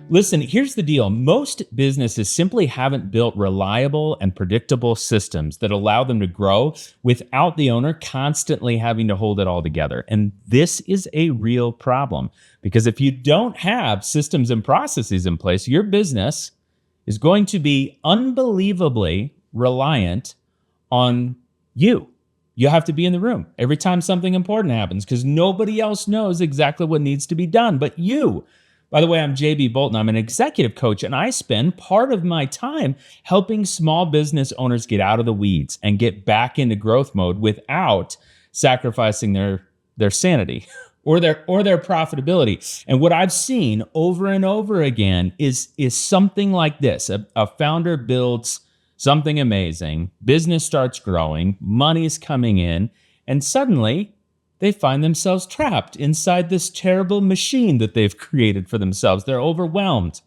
Listen, here's the deal. Most businesses simply haven't built reliable and predictable systems that allow them to grow without the owner constantly having to hold it all together. And this is a real problem because if you don't have systems and processes in place, your business is going to be unbelievably reliant on you. You have to be in the room every time something important happens because nobody else knows exactly what needs to be done but you. By the way, I'm JB Bolton. I'm an executive coach, and I spend part of my time helping small business owners get out of the weeds and get back into growth mode without sacrificing their sanity or their profitability. And what I've seen over and over again is something like this. A founder builds something amazing, business starts growing, money's coming in, and suddenly they find themselves trapped inside this terrible machine that they've created for themselves. They're overwhelmed,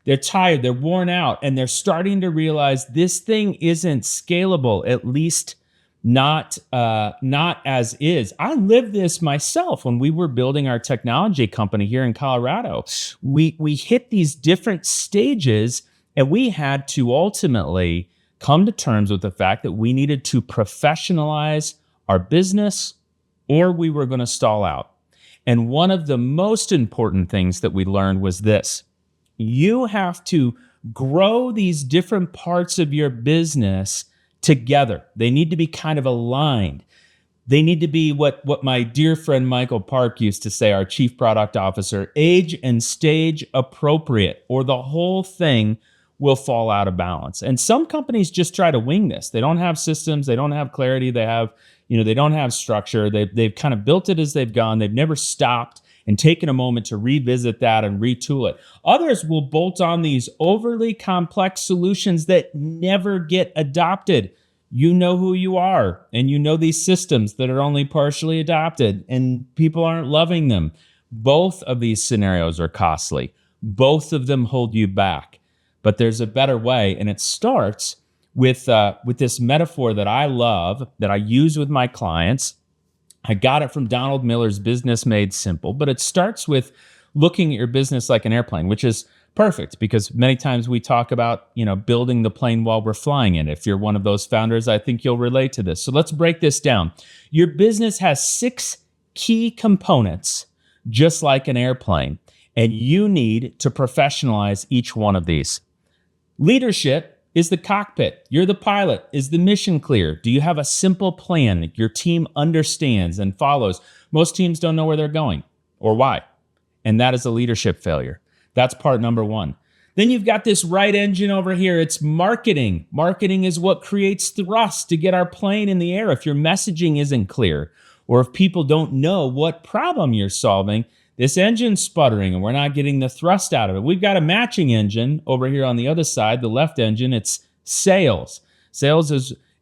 they're tired, they're worn out, and they're starting to realize this thing isn't scalable, at least not as is. I lived this myself when we were building our technology company here in Colorado. We hit these different stages, and we had to ultimately come to terms with the fact that we needed to professionalize our business or we were going to stall out. And one of the most important things that we learned was this. You have to grow these different parts of your business together. They need to be kind of aligned. They need to be what my dear friend Michael Park used to say, our chief product officer, age and stage appropriate, or the whole thing will fall out of balance. And some companies just try to wing this. They don't have systems. They don't have clarity. They don't have structure. They've kind of built it as they've gone. They've never stopped and taken a moment to revisit that and retool it. Others will bolt on these overly complex solutions that never get adopted. You know who you are, and you know these systems that are only partially adopted, and people aren't loving them. Both of these scenarios are costly. Both of them hold you back. But there's a better way, and it starts with this metaphor that I love, that I use with my clients. I got it from Donald Miller's Business Made Simple, but it starts with looking at your business like an airplane, which is perfect because many times we talk about, building the plane while we're flying it. If you're one of those founders, I think you'll relate to this. So let's break this down. Your business has 6 key components, just like an airplane, and you need to professionalize each one of these. Leadership is the cockpit. You're the pilot. Is the mission clear? Do you have a simple plan that your team understands and follows? Most teams don't know where they're going or why. And that is a leadership failure. That's part number 1. Then you've got this right engine over here. It's marketing. Marketing is what creates thrust to get our plane in the air. If your messaging isn't clear, or if people don't know what problem you're solving, this engine's sputtering and we're not getting the thrust out of it. We've got a matching engine over here on the other side, the left engine. It's sales. Sales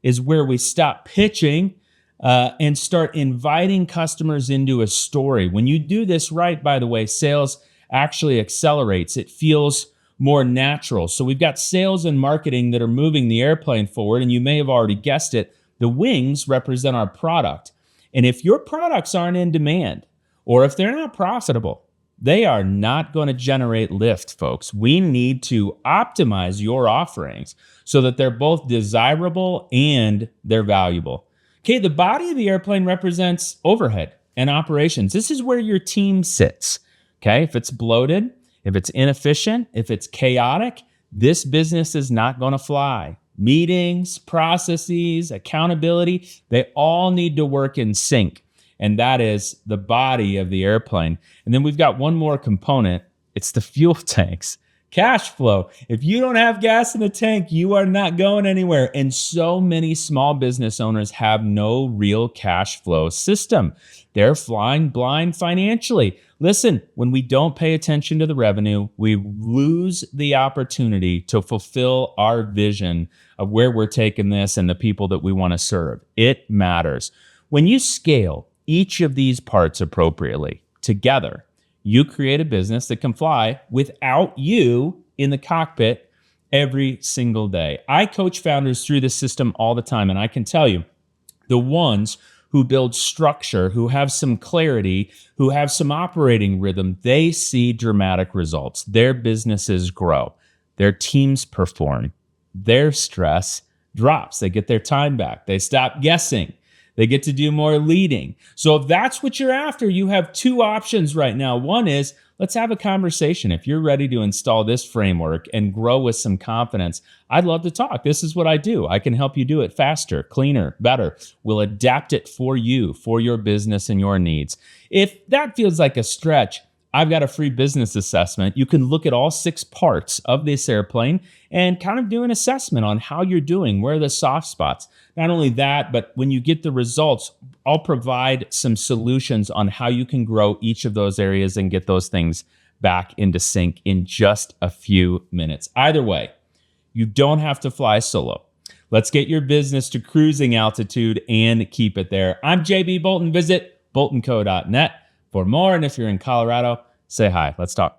is where we stop pitching and start inviting customers into a story. When you do this right, by the way, sales actually accelerates. It feels more natural. So we've got sales and marketing that are moving the airplane forward, and you may have already guessed it. The wings represent our product. And if your products aren't in demand, or if they're not profitable, they are not going to generate lift, folks. We need to optimize your offerings so that they're both desirable and they're valuable. Okay, the body of the airplane represents overhead and operations. This is where your team sits. Okay, if it's bloated, if it's inefficient, if it's chaotic, this business is not going to fly. Meetings, processes, accountability, they all need to work in sync. And that is the body of the airplane. And then we've got one more component. It's the fuel tanks. Cash flow. If you don't have gas in the tank, you are not going anywhere. And so many small business owners have no real cash flow system. They're flying blind financially. Listen, when we don't pay attention to the revenue, we lose the opportunity to fulfill our vision of where we're taking this and the people that we want to serve. It matters. When you scale each of these parts appropriately together, you create a business that can fly without you in the cockpit every single day. I coach founders through this system all the time, and I can tell you, the ones who build structure, who have some clarity, who have some operating rhythm, they see dramatic results. Their businesses grow, their teams perform, their stress drops. They get their time back. They stop guessing. They get to do more leading. So if that's what you're after, you have two options right now. One is, let's have a conversation. If you're ready to install this framework and grow with some confidence, I'd love to talk. This is what I do. I can help you do it faster, cleaner, better. We'll adapt it for you, for your business and your needs. If that feels like a stretch, I've got a free business assessment. You can look at all 6 parts of this airplane and kind of do an assessment on how you're doing, where are the soft spots. Not only that, but when you get the results, I'll provide some solutions on how you can grow each of those areas and get those things back into sync in just a few minutes. Either way, you don't have to fly solo. Let's get your business to cruising altitude and keep it there. I'm JB Bolton. Visit boltonco.net for more. And if you're in Colorado, say hi. Let's talk.